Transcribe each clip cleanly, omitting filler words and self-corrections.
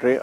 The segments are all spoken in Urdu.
$3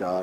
4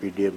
PDM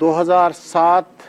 2007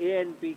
ANP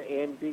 ANP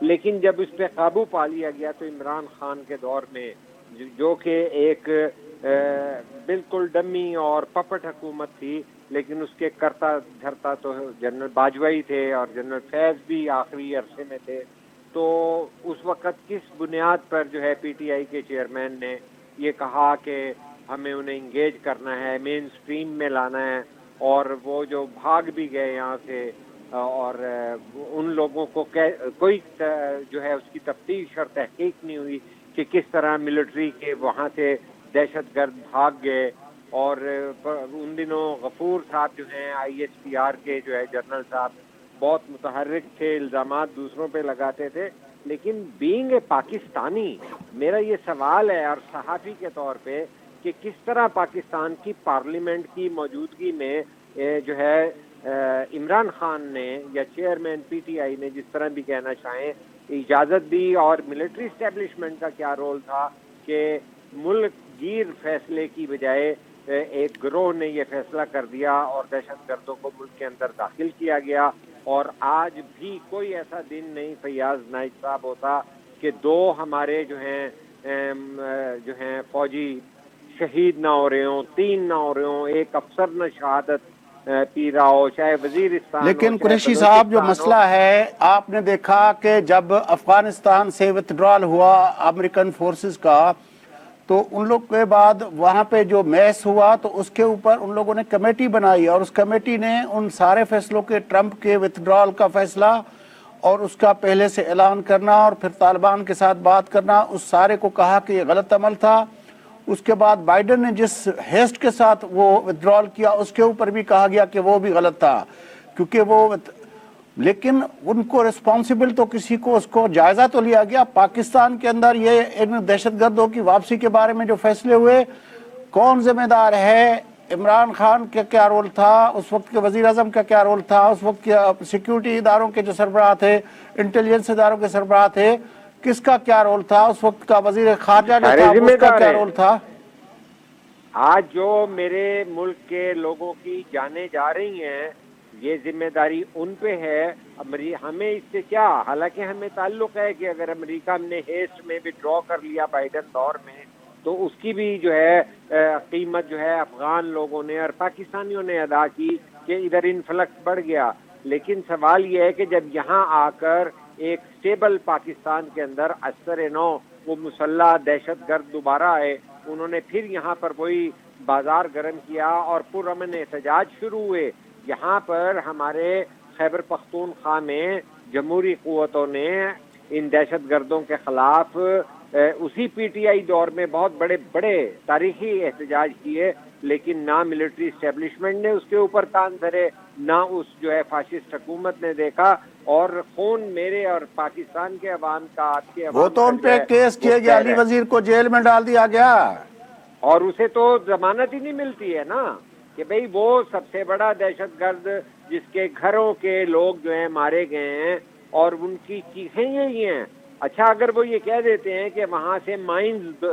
لیکن جب اس پہ قابو پا لیا گیا تو عمران خان کے دور میں جو کہ ایک بالکل ڈمی اور پپٹ حکومت تھی، لیکن اس کے کرتا دھرتا تو جنرل باجوئی تھے اور جنرل فیض بھی آخری عرصے میں تھے. تو اس وقت کس بنیاد پر جو ہے پی ٹی آئی کے چیئرمین نے یہ کہا کہ ہمیں انہیں انگیج کرنا ہے، مین سٹریم میں لانا ہے، اور وہ جو بھاگ بھی گئے یہاں سے، اور ان لوگوں کو کوئی جو ہے اس کی تفتیش اور تحقیق نہیں ہوئی کہ کس طرح ملٹری کے وہاں سے دہشت گرد بھاگ گئے. اور ان دنوں غفور صاحب جو ہیں آئی ایس پی آر کے جو ہے جنرل صاحب بہت متحرک تھے، الزامات دوسروں پہ لگاتے تھے. لیکن بینگ اے پاکستانی میرا یہ سوال ہے اور صحافی کے طور پہ کہ کس طرح پاکستان کی پارلیمنٹ کی موجودگی میں جو ہے عمران خان نے یا چیئرمین پی ٹی آئی نے، جس طرح بھی کہنا چاہیں، اجازت دی، اور ملٹری اسٹیبلشمنٹ کا کیا رول تھا کہ ملک گیر فیصلے کی بجائے ایک گروہ نے یہ فیصلہ کر دیا اور دہشت گردوں کو ملک کے اندر داخل کیا گیا. اور آج بھی کوئی ایسا دن نہیں فیاض نائک صاحب ہوتا کہ دو ہمارے جو ہیں فوجی شہید نہ ہو رہے ہوں، 3 نہ ہو رہے ہوں، ایک افسر نہ شہادت پی رہا ہو، چاہے وزیرستان ہو. لیکن قریشی صاحب جو مسئلہ ہے، آپ نے دیکھا کہ جب افغانستان سے وتھڈرال ہوا امریکن فورسز کا، تو ان لوگ کے بعد وہاں پہ جو میس ہوا تو اس کے اوپر ان لوگوں نے کمیٹی بنائی، اور اس کمیٹی نے ان سارے فیصلوں کے ٹرمپ کے وتھڈرال کا فیصلہ اور اس کا پہلے سے اعلان کرنا اور پھر طالبان کے ساتھ بات کرنا، اس سارے کو کہا کہ یہ غلط عمل تھا. اس کے بعد بائیڈن نے جس ہیسٹ کے ساتھ وہ وتھڈرال کیا اس کے اوپر بھی کہا گیا کہ وہ بھی غلط تھا، کیونکہ وہ لیکن ان کو ریسپانسبل تو کسی کو اس کو جائزہ تو لیا گیا. پاکستان کے اندر یہ ان دہشت گردوں کی واپسی کے بارے میں جو فیصلے ہوئے، کون ذمہ دار ہے؟ عمران خان کا کیا رول تھا؟ اس وقت کے وزیر اعظم کا کیا رول تھا؟ اس وقت کے سیکیورٹی اداروں کے جو سربراہ تھے، انٹیلیجنس اداروں کے سربراہ تھے، کس کا کیا رول تھا؟ اس وقت کا وزیر خارجہ جو تھا اس کا کیا رول تھا؟ آج جو میرے ملک کے لوگوں کی جانیں جا رہی ہیں، یہ ذمہ داری ان پہ ہے. ہمیں اس سے کیا، حالانکہ ہمیں تعلق ہے کہ اگر امریکہ نے ہیسٹ میں وڈرا کر لیا بائیڈن دور میں تو اس کی بھی جو ہے قیمت جو ہے افغان لوگوں نے اور پاکستانیوں نے ادا کی کہ ادھر انفلکس بڑھ گیا. لیکن سوال یہ ہے کہ جب یہاں آ کر ایک سٹیبل پاکستان کے اندر اثر نو وہ مسلح دہشت گرد دوبارہ آئے، انہوں نے پھر یہاں پر وہی بازار گرم کیا اور پرامن احتجاج شروع ہوئے. یہاں پر ہمارے خیبر پختونخوا میں جمہوری قوتوں نے ان دہشت گردوں کے خلاف اسی پی ٹی آئی دور میں بہت بڑے بڑے تاریخی احتجاج کیے، لیکن نہ ملٹری اسٹیبلشمنٹ نے اس کے اوپر کان دھرے، نہ اس جو ہے فاشسٹ حکومت نے دیکھا. اور خون میرے اور پاکستان کے عوام کا، آپ کے عوام وہ تو ان پہ کیس کیا گیا، علی وزیر کو جیل میں ڈال دیا گیا، اور اسے تو ضمانت ہی نہیں ملتی ہے نا کہ بھئی وہ سب سے بڑا دہشت گرد جس کے گھروں کے لوگ جو ہیں مارے گئے ہیں اور ان کی چیخیں یہی ہیں. اچھا اگر وہ یہ کہہ دیتے ہیں کہ وہاں سے مائنز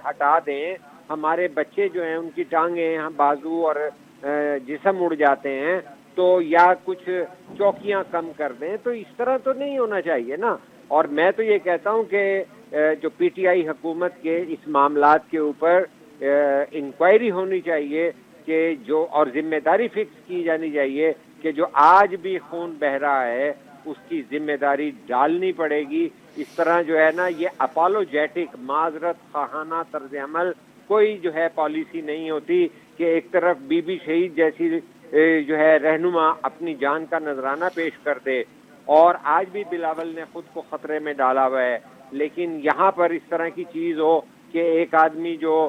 ہٹا دیں، ہمارے بچے جو ہیں ان کی ٹانگیں، بازو اور جسم اڑ جاتے ہیں، تو یا کچھ چوکیاں کم کر دیں، تو اس طرح تو نہیں ہونا چاہیے نا. اور میں تو یہ کہتا ہوں کہ جو پی ٹی آئی حکومت کے اس معاملات کے اوپر انکوائری ہونی چاہیے کہ جو، اور ذمہ داری فکس کی جانی چاہیے کہ جو آج بھی خون بہہ رہا ہے اس کی ذمہ داری ڈالنی پڑے گی. اس طرح جو ہے نا یہ اپالوجیٹک معذرت خواہانہ طرز عمل کوئی جو ہے پالیسی نہیں ہوتی کہ ایک طرف بی بی شہید جیسی جو ہے رہنما اپنی جان کا نذرانہ پیش کر دے، اور آج بھی بلاول نے خود کو خطرے میں ڈالا ہوا ہے. لیکن یہاں پر اس طرح کی چیز ہو کہ ایک آدمی جو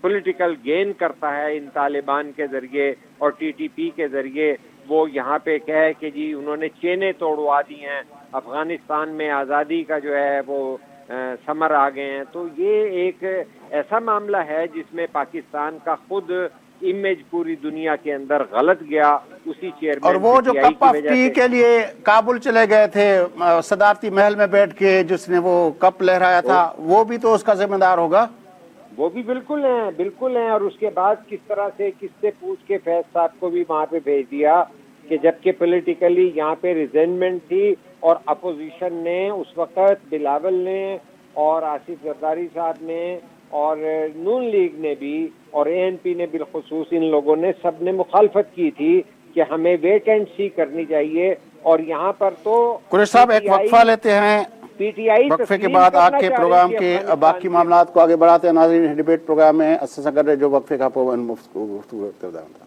پولیٹیکل گین کرتا ہے ان طالبان کے ذریعے اور ٹی ٹی پی کے ذریعے، وہ یہاں پہ کہے کہ جی انہوں نے چینیں توڑوا دی ہیں، افغانستان میں آزادی کا جو ہے وہ ثمر آ گئے ہیں. تو یہ ایک ایسا معاملہ ہے جس میں پاکستان کا خود امیج پوری دنیا کے اندر غلط گیا اسی چیئرمین. اور وہ جو کپ آف ٹی کے لیے کابل چلے گئے تھے صدارتی محل میں بیٹھ کے، جس نے وہ کپ لہرایا تھا، وہ بھی تو اس کا ذمہ دار ہوگا. وہ بھی بالکل ہیں. اور اس کے بعد کس طرح سے کس سے پوچھ کے فیض صاحب کو بھی وہاں پہ بھیج دیا کہ جبکہ پولیٹیکلی یہاں پہ ریزنمنٹ تھی اور اپوزیشن نے اس وقت بلاول نے اور آصف زرداری صاحب نے اور نون لیگ نے بھی اور اے این پی نے بالخصوص ان لوگوں نے سب نے مخالفت کی تھی کہ ہمیں ویٹ اینڈ سی کرنی چاہیے. اور یہاں پر تو قریشی صاحب ایک وقفہ لیتے ہیں, پی ٹی آئی وقفے کے بعد آ کے پروگرام کے باقی معاملات کو آگے بڑھاتے ہیں. ناظرین ڈیبیٹ پروگرام میں اساں کر رہے جو وقفے کا پوان گفتگو کرتا ہوں.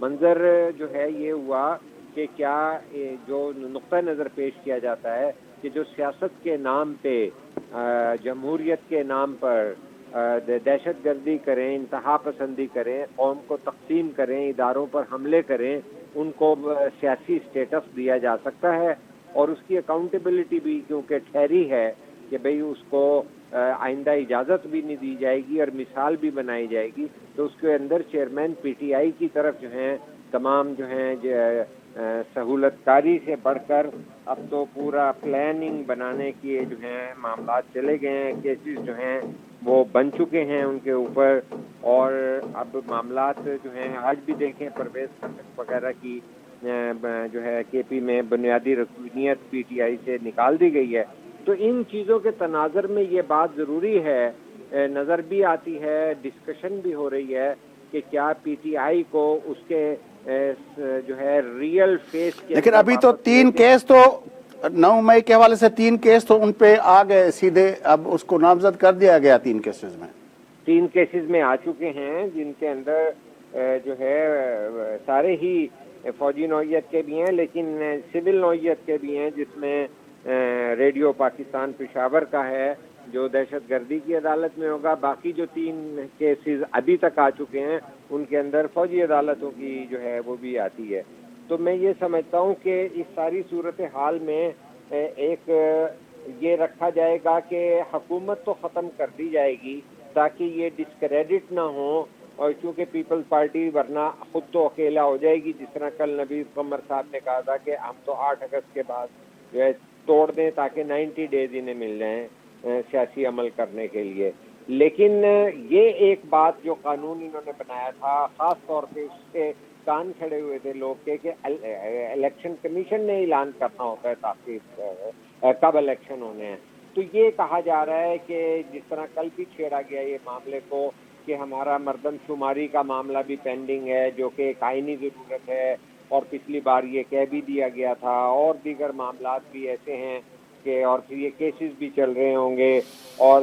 منظر جو ہے یہ ہوا کہ کیا جو نقطہ نظر پیش کیا جاتا ہے کہ جو سیاست کے نام پہ جمہوریت کے نام پر دہشت گردی کریں، انتہا پسندی کریں، قوم کو تقسیم کریں، اداروں پر حملے کریں، ان کو سیاسی اسٹیٹس دیا جا سکتا ہے اور اس کی اکاؤنٹیبلٹی بھی کیونکہ ٹھہری ہے کہ بھئی اس کو آئندہ اجازت بھی نہیں دی جائے گی اور مثال بھی بنائی جائے گی، تو اس کے اندر چیئرمین پی ٹی آئی کی طرف جو ہیں تمام جو ہیں سہولت کاری سے بڑھ کر اب تو پورا پلاننگ بنانے کے جو ہیں معاملات چلے گئے ہیں، کیسز جو ہیں وہ بن چکے ہیں ان کے اوپر، اور اب معاملات جو ہیں آج بھی دیکھیں پرویز خٹک وغیرہ کی جو ہے کے پی میں بنیادی رکنیت پی ٹی آئی سے نکال دی گئی ہے. تو ان چیزوں کے تناظر میں یہ بات ضروری ہے، نظر بھی آتی ہے، ڈسکشن بھی ہو رہی ہے کہ کیا پی ٹی آئی کو اس کے جو ہے ریئل فیس کے لیکن ابھی تو 3 کیس تو 9 مئی کے حوالے سے 3 کیس تو ان پہ آ گئے سیدھے، اب اس کو نامزد کر دیا گیا 3 کیسز میں. 3 کیسز میں آ چکے ہیں جن کے اندر جو ہے سارے ہی فوجی نوعیت کے بھی ہیں لیکن سول نوعیت کے بھی ہیں، جس میں ریڈیو پاکستان پشاور کا ہے جو دہشت گردی کی عدالت میں ہوگا. باقی جو 3 کیسز ابھی تک آ چکے ہیں ان کے اندر فوجی عدالتوں کی جو ہے وہ بھی آتی ہے. تو میں یہ سمجھتا ہوں کہ اس ساری صورتحال میں ایک یہ رکھا جائے گا کہ حکومت تو ختم کر دی جائے گی تاکہ یہ ڈسکریڈٹ نہ ہو، اور چونکہ پیپلز پارٹی ورنہ خود تو اکیلا ہو جائے گی، جس طرح کل نوید قمر صاحب نے کہا تھا کہ ہم تو 8 اگست کے بعد جو ہے توڑ دیں تاکہ 90 ڈیز انہیں مل جائیں سیاسی عمل کرنے کے لیے. لیکن یہ ایک بات جو قانون انہوں نے بنایا تھا، خاص طور پہ اس کے کان کھڑے ہوئے تھے لوگ کہ الیکشن کمیشن نے اعلان کرنا ہوتا ہے تاخیر کب الیکشن ہونے ہیں. تو یہ کہا جا رہا ہے کہ جس طرح کل بھی چھیڑا گیا یہ معاملے کو کہ ہمارا مردم شماری کا معاملہ بھی پینڈنگ ہے جو کہ ایک آئینی ضرورت ہے، اور پچھلی بار یہ کہہ بھی دیا گیا تھا، اور دیگر معاملات بھی ایسے ہیں کہ اور پھر یہ کیسز بھی چل رہے ہوں گے. اور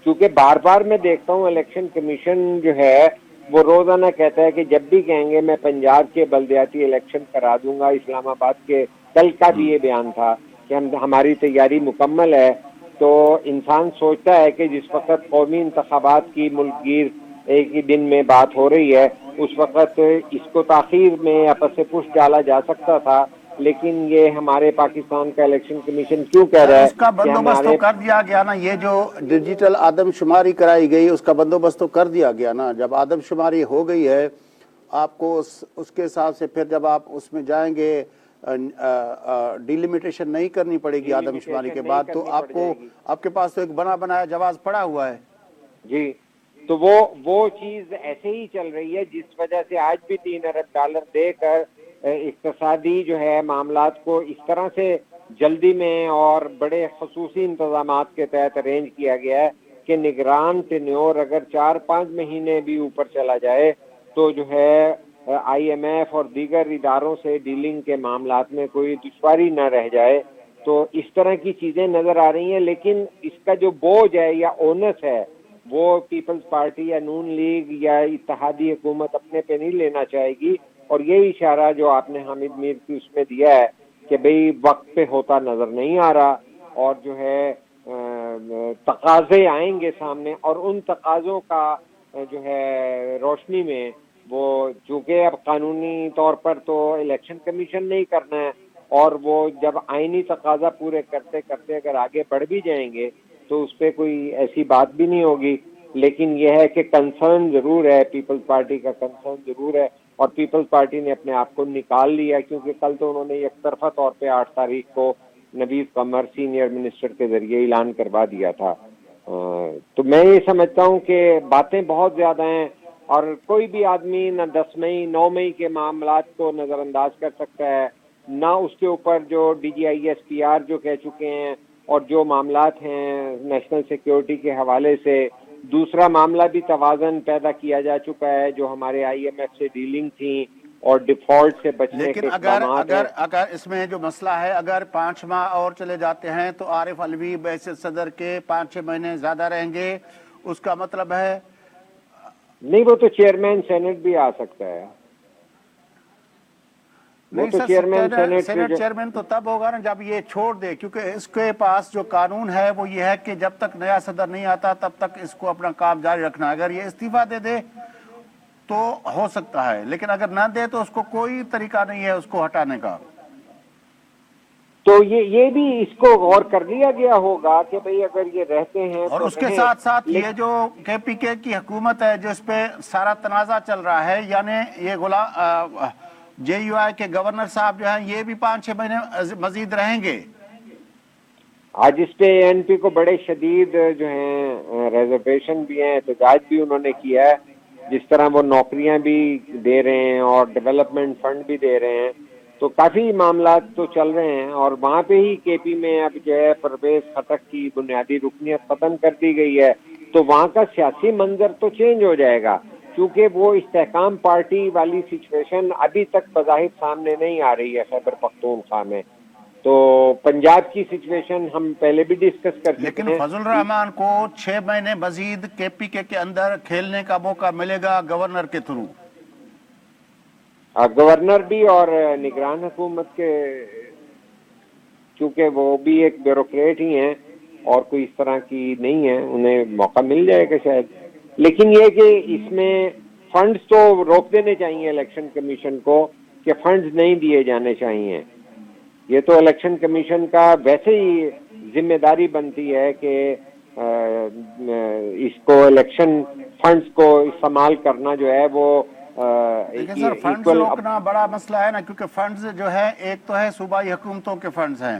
چونکہ بار بار میں دیکھتا ہوں الیکشن کمیشن جو ہے وہ روزانہ کہتا ہے کہ جب بھی کہیں گے میں پنجاب کے بلدیاتی الیکشن کرا دوں گا. اسلام آباد کے کل کا بھی یہ بیان تھا کہ ہماری تیاری مکمل ہے. تو انسان سوچتا ہے کہ جس وقت قومی انتخابات کی ملک گیر ایک ہی دن میں بات ہو رہی ہے اس وقت اس کو تاخیر میں پس پش ڈالا جا سکتا تھا، لیکن یہ ہمارے پاکستان کا الیکشن کمیشن کیوں کہہ رہا ہے اس کا کہ بندوبست تو ہمارے کر دیا گیا نا، یہ جو ڈیجیٹل آدم شماری کرائی گئی اس کا بندوبست تو کر دیا گیا نا. جب آدم شماری ہو گئی ہے آپ کو اس کے حساب سے پھر جب آپ اس میں جائیں گے ڈیلیمیٹیشن نہیں کرنی پڑے گی آدم شماری کے بعد، تو آپ کے پاس تو ایک بنا بنایا جواز پڑا ہوا ہے. جی، تو وہ چیز ایسے ہی چل رہی ہے جس وجہ سے آج بھی $3 ارب دے کر اقتصادی جو ہے معاملات کو اس طرح سے جلدی میں اور بڑے خصوصی انتظامات کے تحت ارینج کیا گیا ہے کہ نگران ٹینیور اگر 4-5 مہینے بھی اوپر چلا جائے تو جو ہے آئی ایم ایف اور دیگر اداروں سے ڈیلنگ کے معاملات میں کوئی دشواری نہ رہ جائے. تو اس طرح کی چیزیں نظر آ رہی ہیں، لیکن اس کا جو بوجھ ہے یا اونس ہے وہ پیپلز پارٹی یا نون لیگ یا اتحادی حکومت اپنے پہ نہیں لینا چاہے گی. اور یہ اشارہ جو آپ نے حامد میر کی اس میں دیا ہے کہ بھئی وقت پہ ہوتا نظر نہیں آ رہا، اور جو ہے تقاضے آئیں گے سامنے، اور ان تقاضوں کا جو ہے روشنی میں وہ چونکہ اب قانونی طور پر تو الیکشن کمیشن نہیں کرنا ہے، اور وہ جب آئینی تقاضا پورے کرتے کرتے اگر آگے بڑھ بھی جائیں گے تو اس پہ کوئی ایسی بات بھی نہیں ہوگی. لیکن یہ ہے کہ کنسرن ضرور ہے، پیپلز پارٹی کا کنسرن ضرور ہے، اور پیپلز پارٹی نے اپنے آپ کو نکال لیا کیونکہ کل تو انہوں نے یک طرفہ طور پہ 8 تاریخ کو نوید قمر سینئر منسٹر کے ذریعے اعلان کروا دیا تھا. تو میں یہ سمجھتا ہوں کہ باتیں بہت زیادہ ہیں، اور کوئی بھی آدمی نہ 10 مئی 9 مئی کے معاملات کو نظر انداز کر سکتا ہے، نہ اس کے اوپر جو D G I S P R جو کہہ چکے ہیں اور جو معاملات ہیں نیشنل سیکیورٹی کے حوالے سے. دوسرا معاملہ بھی توازن پیدا کیا جا چکا ہے جو ہمارے آئی ایم ایف سے ڈیلنگ تھیں اور ڈیفالٹ سے بچنے کے اقدامات ہیں. اگر اس میں جو مسئلہ ہے اگر 5 ماہ اور چلے جاتے ہیں تو عارف علوی بحیثیت صدر کے 5-6 مہینے زیادہ رہیں گے، اس کا مطلب ہے نہیں وہ تو چیئرمین سینٹ بھی آ سکتا ہے. وہ تو چیئرمین سینٹ چیئرمین تو تب ہوگا نا جب یہ چھوڑ دے، کیونکہ اس کے پاس جو قانون ہے وہ یہ ہے کہ جب تک نیا صدر نہیں آتا تب تک اس کو اپنا کام جاری رکھنا ہے. اگر یہ استعفیٰ دے دے تو ہو سکتا ہے، لیکن اگر نہ دے تو اس کو کوئی طریقہ نہیں ہے اس کو ہٹانے کا. تو یہ بھی اس کو غور کر لیا گیا ہوگا کہ بھئی اگر یہ رہتے ہیں اور تو اس کے ساتھ ساتھ یہ جو کے پی کے کی حکومت ہے جو اس پہ سارا تنازع چل رہا ہے، یعنی یہ جے یو آئی کے گورنر صاحب جو ہیں یہ بھی 5-6 مہینے مزید رہیں گے. آج اس پہ این پی کو بڑے شدید جو ہیں ریزرویشن بھی ہیں، احتجاج بھی انہوں نے کیا ہے. جس طرح وہ نوکریاں بھی دے رہے ہیں اور ڈیولپمنٹ فنڈ بھی دے رہے ہیں، تو کافی معاملات تو چل رہے ہیں. اور وہاں پہ ہی کے پی میں اب جو ہے پرویز خٹک کی بنیادی رکنیت ختم کر دی گئی ہے، تو وہاں کا سیاسی منظر تو چینج ہو جائے گا، کیونکہ وہ استحکام پارٹی والی سچویشن ابھی تک بظاہر سامنے نہیں آ رہی ہے خیبر پختونخوا میں. تو پنجاب کی سچویشن ہم پہلے بھی ڈسکس کر چکے ہیں. لیکن فضل الرحمان کو 6 مہینے مزید کے پی کے اندر کھیلنے کا موقع ملے گا گورنر کے تھرو. گورنر بھی اور نگران حکومت کے، چونکہ وہ بھی ایک بیوروکریٹ ہی ہیں اور کوئی اس طرح کی نہیں ہے، انہیں موقع مل جائے گا شاید. لیکن یہ کہ اس میں فنڈز تو روک دینے چاہیے الیکشن کمیشن کو، کہ فنڈز نہیں دیے جانے چاہیے. یہ تو الیکشن کمیشن کا ویسے ہی ذمہ داری بنتی ہے کہ اس کو الیکشن فنڈز کو استعمال کرنا جو ہے وہ لیکن سر فنڈز روکنا بڑا مسئلہ ہے نا، کیونکہ فنڈز جو ہے ایک تو ہے صوبائی حکومتوں کے فنڈز ہیں،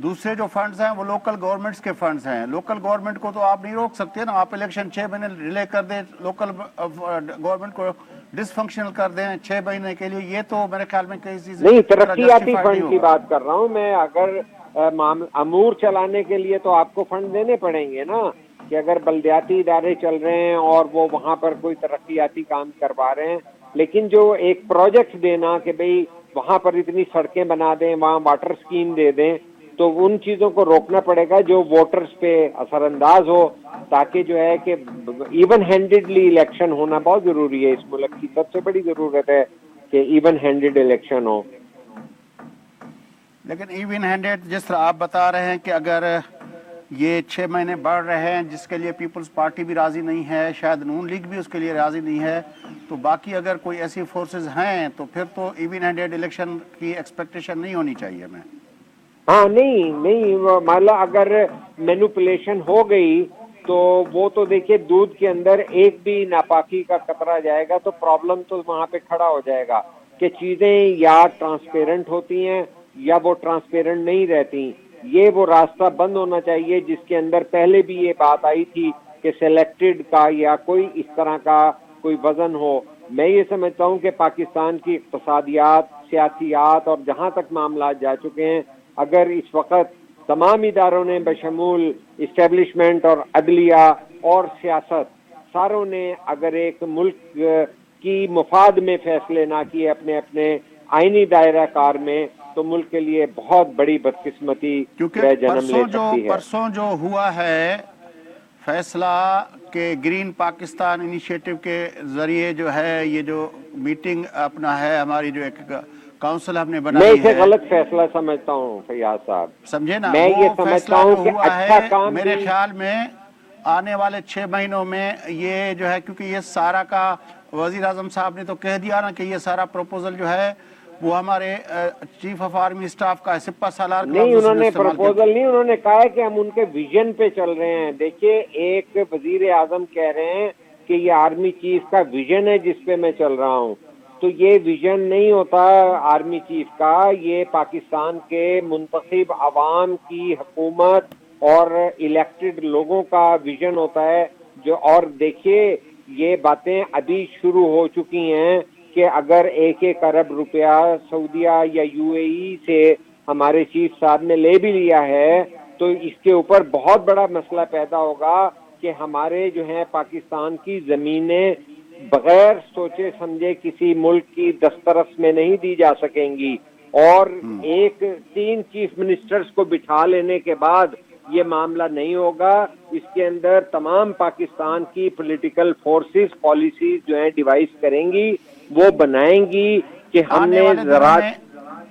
دوسرے جو فنڈز ہیں وہ لوکل گورنمنٹس کے فنڈز ہیں. لوکل گورنمنٹ کو تو آپ نہیں روک سکتے نا، آپ الیکشن 6 مہینے ڈیلے کر دیں، لوکل گورنمنٹ کو ڈس فنکشنل کر دیں 6 مہینے کے لیے. یہ تو میرے خیال میں کئی چیزیں نہیں، ترقیاتی فنڈ کی بات کر رہا ہوں میں. اگر امور چلانے کے لیے تو آپ کو فنڈ دینے پڑیں گے نا، کہ اگر بلدیاتی ادارے چل رہے ہیں اور وہ وہاں پر کوئی ترقیاتی کام کروا رہے ہیں، لیکن جو ایک پروجیکٹ دینا کہ بھئی وہاں پر اتنی سڑکیں بنا دیں، وہاں واٹر سکیم دے دیں، تو ان چیزوں کو روکنا پڑے گا جو ووٹرز پہ اثر انداز ہو، تاکہ جو ہے کہ ایون ہینڈڈلی الیکشن ہونا بہت ضروری ہے. اس ملک کی سب سے بڑی ضرورت ہے کہ ایون ہینڈڈ الیکشن ہو. لیکن ایون ہینڈڈ جس طرح آپ بتا رہے ہیں کہ اگر یہ 6 مہینے بڑھ رہے ہیں جس کے لیے پیپلز پارٹی بھی راضی نہیں ہے، شاید نون لیگ بھی اس کے لیے راضی نہیں ہے، تو باقی اگر کوئی ایسی فورسز ہیں تو پھر تو ایون ہینڈڈ الیکشن کی ایکسپیکٹیشن نہیں ہونی چاہیے ہمیں. ہاں نہیں مالا اگر مینوپولیشن ہو گئی تو وہ تو دیکھیے دودھ کے اندر ایک بھی ناپاکی کا قطرہ جائے گا تو پرابلم تو وہاں پہ کھڑا ہو جائے گا کہ چیزیں یا ٹرانسپیرنٹ ہوتی ہیں یا وہ ٹرانسپیرنٹ نہیں رہتی. یہ وہ راستہ بند ہونا چاہیے جس کے اندر پہلے بھی یہ بات آئی تھی کہ سلیکٹڈ کا یا کوئی اس طرح کا کوئی وزن ہو. میں یہ سمجھتا ہوں کہ پاکستان کی اقتصادیات، سیاسیات اور جہاں تک معاملات جا چکے ہیں، اگر اس وقت تمام اداروں نے بشمول اسٹیبلشمنٹ اور عدلیہ اور سیاست ساروں نے اگر ایک ملک کی مفاد میں فیصلے نہ کیے اپنے اپنے آئینی دائرہ کار میں، تو ملک کے لیے بہت بڑی بدقسمتی جنم لے سکتی ہے. پرسوں جو ہوا ہے فیصلہ کہ گرین پاکستان انیشیٹو کے ذریعے جو ہے یہ جو میٹنگ اپنا ہے ہماری جو ایک کاؤنسل ہم نے بنائی ہے، میں اسے غلط فیصلہ سمجھتا ہوں فیاض صاحب. سمجھے نا، میں یہ سمجھتا ہوں کہ اچھا کام میرے خیال میں آنے والے 6 مہینوں میں یہ جو ہے، کیونکہ یہ سارا کا وزیر اعظم صاحب نے تو کہہ دیا نا کہ یہ سارا پروپوزل جو ہے وہ ہمارے چیف آف آرمی اسٹاف کا ہے، سپہ سالار کا. نہیں، انہوں نے پروپوزل نہیں، انہوں نے کہا ہے کہ ہم ان کے ویژن پہ چل رہے ہیں. دیکھیے ایک وزیر اعظم کہہ رہے ہیں کہ یہ آرمی چیف کا ویژن ہے جس پہ میں چل رہا ہوں، تو یہ ویژن نہیں ہوتا آرمی چیف کا، یہ پاکستان کے منتخب عوام کی حکومت اور الیکٹڈ لوگوں کا ویژن ہوتا ہے. جو اور دیکھیے یہ باتیں ابھی شروع ہو چکی ہیں کہ اگر 1 ارب روپیہ سعودیہ یا یو اے ای سے ہمارے چیف صاحب نے لے بھی لیا ہے تو اس کے اوپر بہت بڑا مسئلہ پیدا ہوگا کہ ہمارے جو ہیں پاکستان کی زمینیں بغیر سوچے سمجھے کسی ملک کی دسترس میں نہیں دی جا سکیں گی. اور 3 چیف منسٹرز کو بٹھا لینے کے بعد یہ معاملہ نہیں ہوگا. اس کے اندر تمام پاکستان کی پولیٹیکل فورسز پالیسیز جو ہیں ڈیوائز کریں گی، وہ بنائیں گی کہ ہم نے زراعت